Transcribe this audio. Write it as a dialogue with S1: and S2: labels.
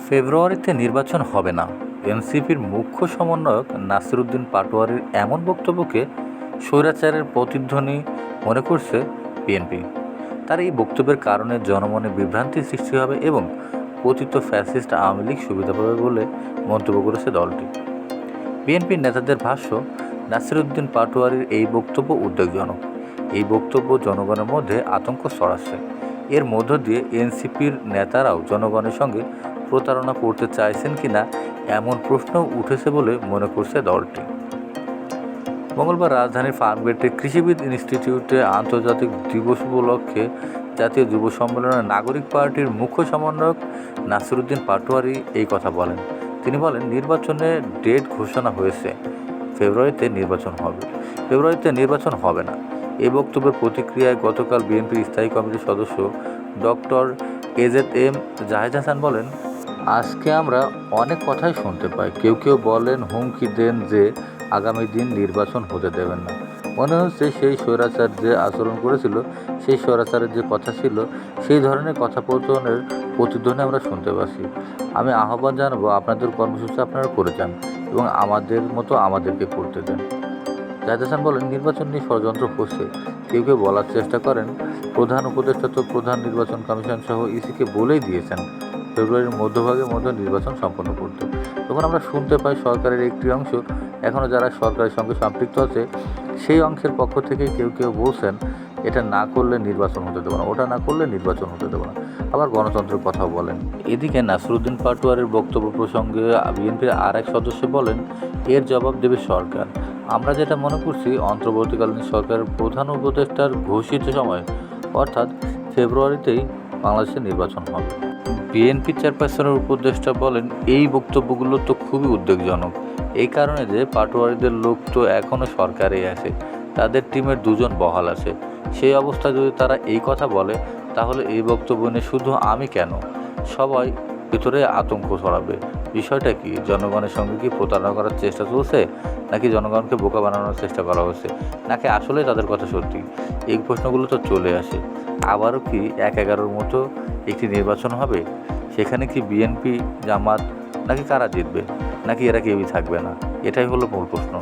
S1: ফেব্রুয়ারিতে নির্বাচন হবে না। এনসিপির মুখ্য সমন্বয়ক নাসির উদ্দিন পাটোয়ারির এমন বক্তব্যকে স্বৈরাচারের প্রতিধ্বনি মনে করছে বিএনপি। তার এই বক্তব্যের কারণে জনমনে বিভ্রান্তি সৃষ্টি হবে এবং পতিত ফ্যাসিস্ট আওয়ামী লীগ সুবিধা পাবে বলে মন্তব্য করেছে দলটি। বিএনপির নেতাদের ভাষ্য, নাসির উদ্দিন পাটোয়ারির এই বক্তব্য উদ্বেগজনক। এই বক্তব্য জনগণের মধ্যে আতঙ্ক ছড়াচ্ছে। এর মধ্য দিয়ে এনসিপির নেতারাও জনগণের সঙ্গে প্রতারণা করতে চাইছেন কিনা এমন প্রশ্ন উঠেছে বলে মনে করছে দলটি। মঙ্গলবার রাজধানীর ফার্মগেটে কৃষিবিদ ইনস্টিটিউটে আন্তর্জাতিক দিবস উপলক্ষে জাতীয় যুব সম্মেলনে নাগরিক পার্টির মুখ্য সমন্বয়ক নাসির উদ্দিন পাটোয়ারি এই কথা বলেন। তিনি বলেন, নির্বাচনের ডেট ঘোষণা হয়েছে, ফেব্রুয়ারিতে নির্বাচন হবে না। এই বক্তব্যের প্রতিক্রিয়ায় গতকাল বিএনপির স্থায়ী কমিটির সদস্য ডক্টর এজেড জাহেদ হাসান বলেন, আজকে আমরা অনেক কথাই শুনতে পাই। কেউ কেউ বলেন, হুমকি দেন যে আগামী দিন নির্বাচন হতে দেবেন না। মনে হচ্ছে সেই স্বৈরাচার যে আচরণ করেছিল, সেই স্বৈরাচারের যে কথা ছিল, সেই ধরনের কথাপতনের প্রতিধ্বনি আমরা শুনতে পাচ্ছি। আমি আহ্বান জানাবো, আপনাদের কর্মসূচি আপনারা করে যান এবং আমাদের মতো আমাদেরকে করতে দেন। জাহেদ হাসান বলেন, নির্বাচন নিয়ে ষড়যন্ত্র হচ্ছে। কেউ কেউ বলার চেষ্টা করেন, প্রধান উপদেষ্টা তো প্রধান নির্বাচন কমিশন সহ ইসিকে বলেই দিয়েছেন ফেব্রুয়ারির মধ্যভাগের মধ্যে নির্বাচন সম্পন্ন করতে। তখন আমরা শুনতে পাই সরকারের একটি অংশ, এখনও যারা সরকারের সঙ্গে সম্পৃক্ত আছে সেই অংশের পক্ষ থেকে কেউ কেউ বলছেন, এটা না করলে নির্বাচন হতে দেবো না, ওটা না করলে নির্বাচন হতে দেবো না। আবার গণতন্ত্রের কথাও বলেন। এদিকে নাসির উদ্দিন পাটোয়ারির বক্তব্য প্রসঙ্গে বিএনপির আর এক সদস্য বলেন, এর জবাব দেবে সরকার। আমরা যেটা মনে করছি, অন্তর্বর্তীকালীন সরকারের প্রধান উপদেষ্টার ঘোষিত সময় অর্থাৎ ফেব্রুয়ারিতেই বাংলাদেশে নির্বাচন হবে। বিএনপি চেয়ারপারসনের উপদেষ্টা বলেন, এই বক্তব্যগুলো তো খুবই উদ্বেগজনক। এই কারণে যে পাটোয়ারিদের লোক তো এখনও সরকারেই আছে, তাদের টিমের দুজন বহাল আছে। সেই অবস্থায় যদি তারা এই কথা বলে, তাহলে এই বক্তব্য নিয়ে শুধু আমি কেন, সবাই ভিতরে আতঙ্ক ছড়াবে। বিষয়টা কি, জনগণের সঙ্গে কি প্রতারণা করার চেষ্টা চলছে, নাকি জনগণকে বোকা বানানোর চেষ্টা করা হচ্ছে, নাকি আসলেই তাদের কথা সত্যি? এই প্রশ্নগুলো তো চলে আসে। আবারও কি 1/11 মতো একটি নির্বাচন হবে? সেখানে কি বিএনপি, জামাত নাকি কারা জিতবে, নাকি এরা কেউই থাকবে না? এটাই হলো মূল প্রশ্ন।